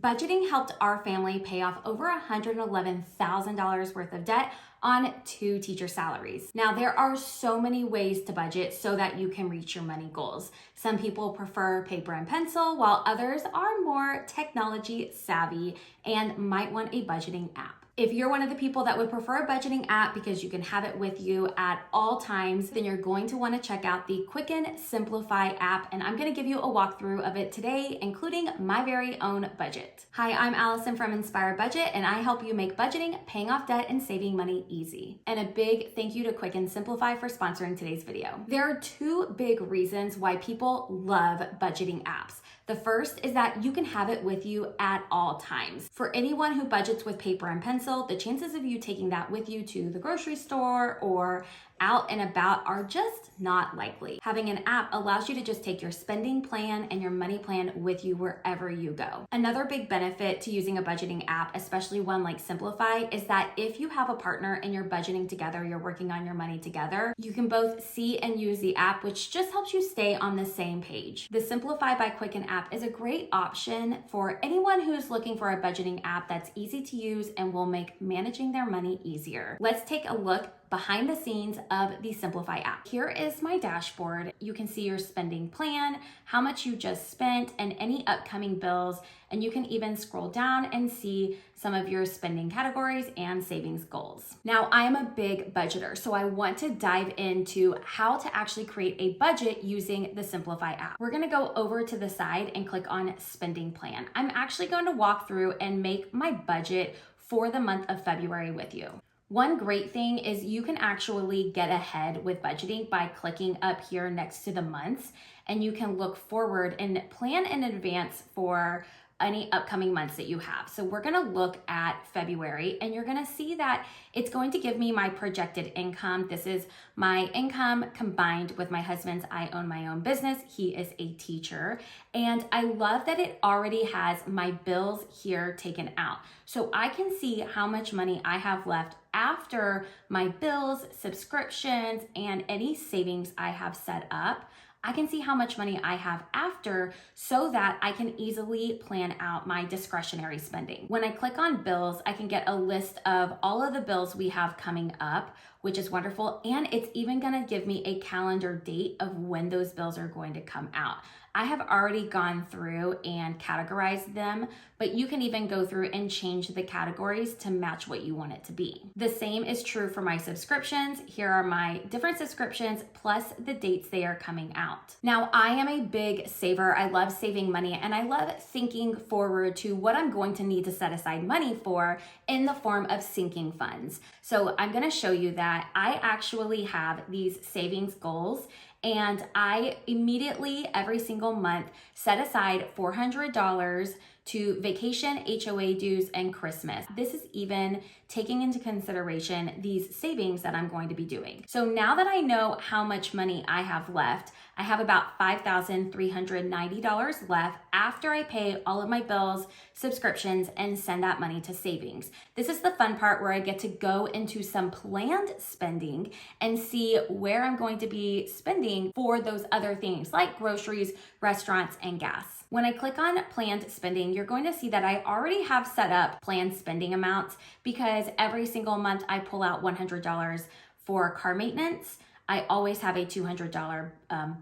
Budgeting helped our family pay off over $111,000 worth of debt on 2 teacher salaries. Now, there are so many ways to budget so that you can reach your money goals. Some people prefer paper and pencil, while others are more technology savvy and might want a budgeting app. If you're one of the people that would prefer a budgeting app because you can have it with you at all times, then you're going to want to check out the Quicken Simplifi app, and I'm going to give you a walkthrough of it today, including my very own budget. Hi, I'm Allison from Inspire Budget, and I help you make budgeting, paying off debt, and saving money easy. And a big thank you to Quicken Simplifi for sponsoring today's video. There are 2 big reasons why people love budgeting apps. The first is that you can have it with you at all times. For anyone who budgets with paper and pencil, the chances of you taking that with you to the grocery store or out and about are just not likely. Having an app allows you to just take your spending plan and your money plan with you wherever you go. Another big benefit to using a budgeting app, especially one like Simplifi, is that if you have a partner and you're budgeting together, you're working on your money together, you can both see and use the app, which just helps you stay on the same page. The Simplifi by Quicken app is a great option for anyone who's looking for a budgeting app that's easy to use and will make managing their money easier. Let's take a look behind the scenes of the Simplifi app. Here is my dashboard. You can see your spending plan, how much you just spent, and any upcoming bills. And you can even scroll down and see some of your spending categories and savings goals. Now, I am a big budgeter, so I want to dive into how to actually create a budget using the Simplifi app. We're gonna go over to the side and click on spending plan. I'm actually going to walk through and make my budget for the month of February with you. One great thing is you can actually get ahead with budgeting by clicking up here next to the months, and you can look forward and plan in advance for any upcoming months that you have. So we're gonna look at February, and you're gonna see that it's going to give me my projected income. This is my income combined with my husband's. I own my own business. He is a teacher. And I love that it already has my bills here taken out. So I can see how much money I have left after my bills, subscriptions, and any savings I have set up. I can see how much money I have after so that I can easily plan out my discretionary spending. When I click on bills, I can get a list of all of the bills we have coming up, which is wonderful. And it's even gonna give me a calendar date of when those bills are going to come out. I have already gone through and categorized them, but you can even go through and change the categories to match what you want it to be. The same is true for my subscriptions. Here are my different subscriptions plus the dates they are coming out. Now, I am a big saver. I love saving money, and I love thinking forward to what I'm going to need to set aside money for in the form of sinking funds. So I'm gonna show you that I actually have these savings goals, and I immediately, every single month, set aside $400 to vacation, HOA dues, and Christmas. This is even taking into consideration these savings that I'm going to be doing. So now that I know how much money I have left, I have about $5,390 left after I pay all of my bills, subscriptions, and send that money to savings. This is the fun part where I get to go into some planned spending and see where I'm going to be spending for those other things like groceries, restaurants, and gas. When I click on planned spending, you're going to see that I already have set up planned spending amounts because every single month I pull out $100 for car maintenance. I always have a $200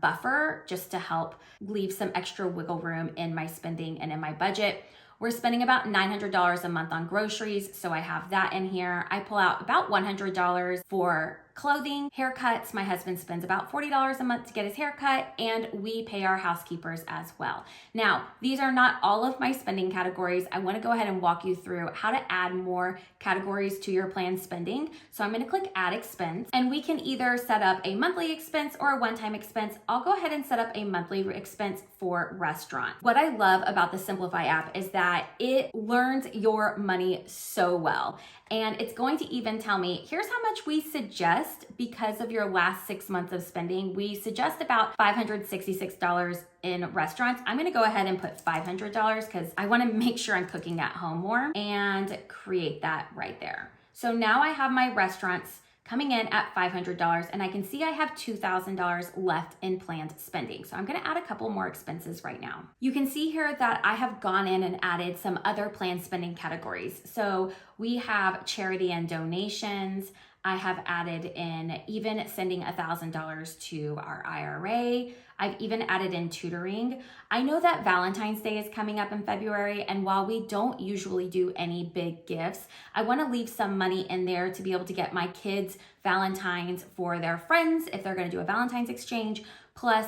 buffer just to help leave some extra wiggle room in my spending and in my budget. We're spending about $900 a month on groceries, so I have that in here. I pull out about $100 for clothing, haircuts. My husband spends about $40 a month to get his haircut, and we pay our housekeepers as well. Now, these are not all of my spending categories. I want to go ahead and walk you through how to add more categories to your planned spending. So I'm going to click Add Expense, and we can either set up a monthly expense or a one-time expense. I'll go ahead and set up a monthly expense for restaurant. What I love about the Simplifi app is that it learns your money so well. And it's going to even tell me, here's how much we suggest because of your last 6 months of spending. We suggest about $566 in restaurants. I'm gonna go ahead and put $500 because I wanna make sure I'm cooking at home more and create that right there. So now I have my restaurants coming in at $500, and I can see I have $2,000 left in planned spending. So I'm gonna add a couple more expenses right now. You can see here that I have gone in and added some other planned spending categories. So we have charity and donations. I have added in even sending $1,000 to our IRA. I've even added in tutoring. I know that Valentine's Day is coming up in February, and while we don't usually do any big gifts, I want to leave some money in there to be able to get my kids Valentines for their friends if they're going to do a Valentine's exchange, plus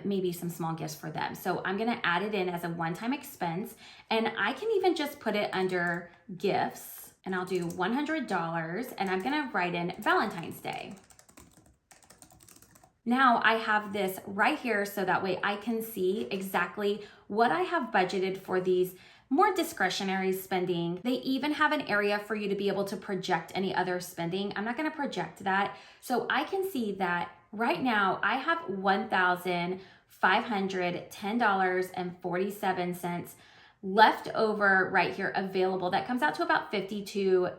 maybe some small gifts for them. So I'm going to add it in as a one-time expense, and I can even just put it under gifts, and I'll do $100, and I'm going to write in Valentine's Day. Now I have this right here so that way I can see exactly what I have budgeted for these more discretionary spending. They even have an area for you to be able to project any other spending. I'm not going to project that. So I can see that right now I have $1,510.47 left over right here available. That comes out to about $52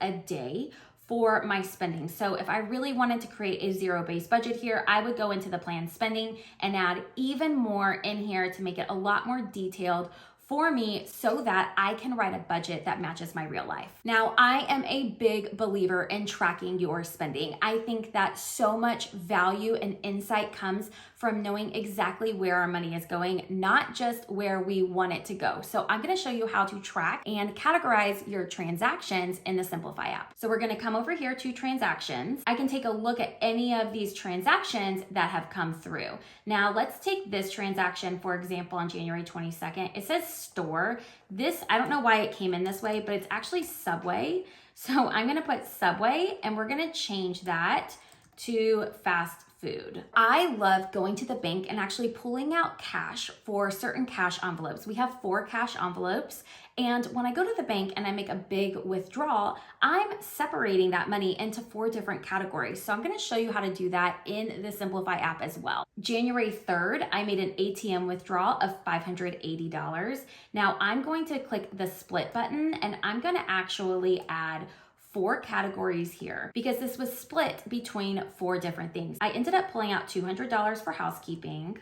a day for my spending. So if I really wanted to create a zero-based budget here, I would go into the planned spending and add even more in here to make it a lot more detailed for me so that I can write a budget that matches my real life. Now, I am a big believer in tracking your spending. I think that so much value and insight comes from knowing exactly where our money is going, not just where we want it to go. So I'm gonna show you how to track and categorize your transactions in the Simplifi app. So we're gonna come over here to transactions. I can take a look at any of these transactions that have come through. Now let's take this transaction, for example, on January 22nd. It says store. This, I don't know why it came in this way, but it's actually Subway. So I'm gonna put Subway, and we're gonna change that to fast food. I love going to the bank and actually pulling out cash for certain cash envelopes. We have 4 cash envelopes, and when I go to the bank and I make a big withdrawal, I'm separating that money into 4 different categories. So I'm gonna show you how to do that in the Simplifi app as well. January 3rd, I made an ATM withdrawal of $580. Now I'm going to click the split button, and I'm gonna actually add 4 categories here because this was split between 4 different things. I ended up pulling out $200 for housekeeping.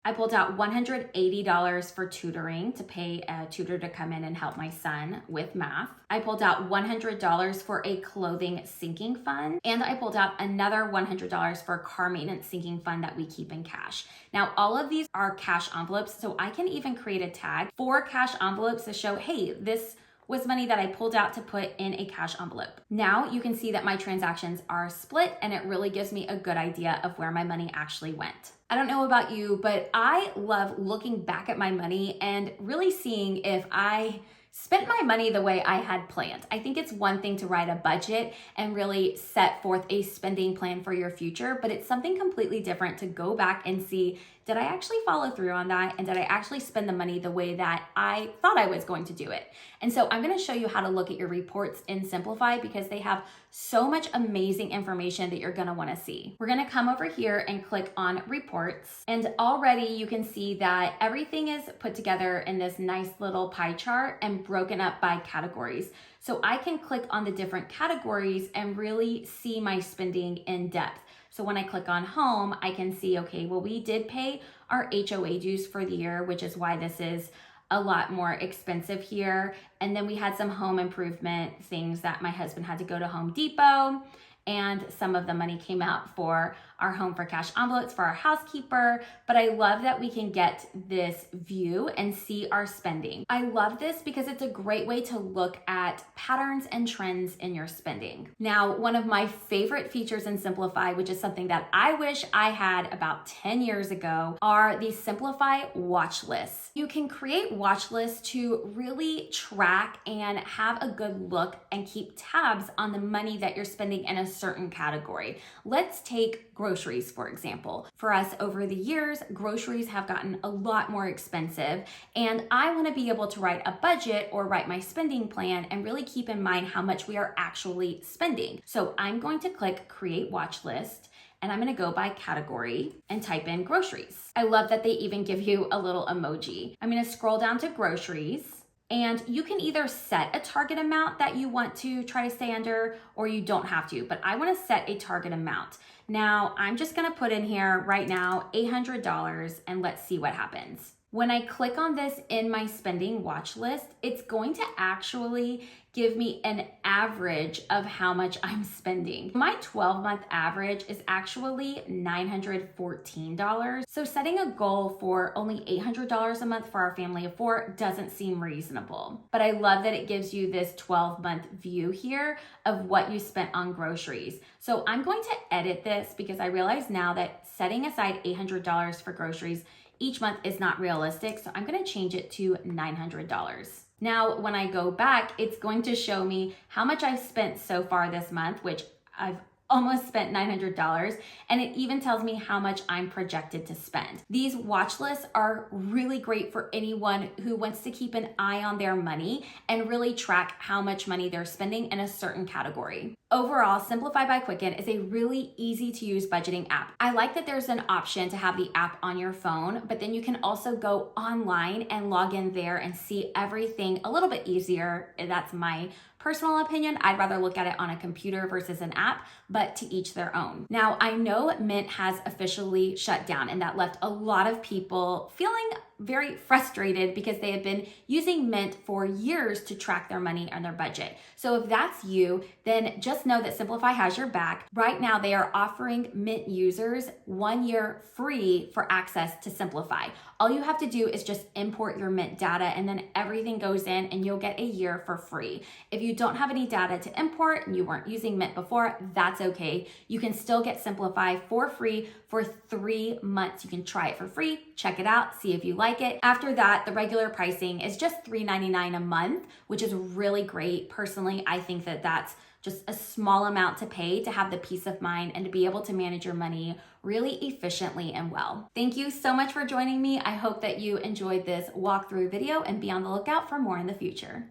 I pulled out $180 for tutoring to pay a tutor to come in and help my son with math. I pulled out $100 for a clothing sinking fund, and I pulled out another $100 for a car maintenance sinking fund that we keep in cash. Now, all of these are cash envelopes, so I can even create a tag for cash envelopes to show, hey, this was money that I pulled out to put in a cash envelope. Now you can see that my transactions are split, and it really gives me a good idea of where my money actually went. I don't know about you, but I love looking back at my money and really seeing if I spent my money the way I had planned. I think it's one thing to write a budget and really set forth a spending plan for your future, but it's something completely different to go back and see, did I actually follow through on that? And did I actually spend the money the way that I thought I was going to do it? And so I'm gonna show you how to look at your reports in Simplifi because they have so much amazing information that you're gonna wanna see. We're gonna come over here and click on reports. And already you can see that everything is put together in this nice little pie chart and broken up by categories. So I can click on the different categories and really see my spending in depth. So when I click on home, I can see, okay, well, we did pay our HOA dues for the year, which is why this is a lot more expensive here. And then we had some home improvement things that my husband had to go to Home Depot, and some of the money came out for our home for cash envelopes for our housekeeper. But I love that we can get this view and see our spending. I love this because it's a great way to look at patterns and trends in your spending. Now, one of my favorite features in Simplifi, which is something that I wish I had about 10 years ago, are these Simplifi watch lists. You can create watch lists to really track and have a good look and keep tabs on the money that you're spending in a certain category. Let's take groceries, for example. For us over the years, groceries have gotten a lot more expensive, and I want to be able to write a budget or write my spending plan and really keep in mind how much we are actually spending. So I'm going to click Create Watch List, and I'm gonna go by category and type in groceries. I love that they even give you a little emoji. I'm gonna scroll down to groceries, And you can either set a target amount that you want to try to stay under, or you don't have to, but I want to set a target amount. Now, I'm just going to put in here right now $800 and let's see what happens. When I click on this in my spending watch list, it's going to actually give me an average of how much I'm spending. My 12-month average is actually $914. So setting a goal for only $800 a month for our family of 4 doesn't seem reasonable. But I love that it gives you this 12-month view here of what you spent on groceries. So I'm going to edit this because I realize now that setting aside $800 for groceries each month is not realistic, so I'm gonna change it to $900. Now, when I go back, it's going to show me how much I've spent so far this month, which I've almost spent $900, and it even tells me how much I'm projected to spend. These watch lists are really great for anyone who wants to keep an eye on their money and really track how much money they're spending in a certain category. Overall, Simplifi by Quicken is a really easy to use budgeting app. I like that there's an option to have the app on your phone, but then you can also go online and log in there and see everything a little bit easier. That's my personal opinion. I'd rather look at it on a computer versus an app, but to each their own. Now, I know Mint has officially shut down, and that left a lot of people feeling very frustrated because they have been using Mint for years to track their money and their budget. So if that's you, then just know that Simplifi has your back. Right now, they are offering Mint users 1 year free for access to Simplifi. All you have to do is just import your Mint data, and then everything goes in and you'll get a year for free. If you don't have any data to import and you weren't using Mint before, that's okay. You can still get Simplifi for free for 3 months. You can try it for free, check it out, see if you like it. After that, the regular pricing is just $3.99 a month, which is really great. Personally, I think that that's just a small amount to pay to have the peace of mind and to be able to manage your money really efficiently and well. Thank you so much for joining me. I hope that you enjoyed this walkthrough video and be on the lookout for more in the future.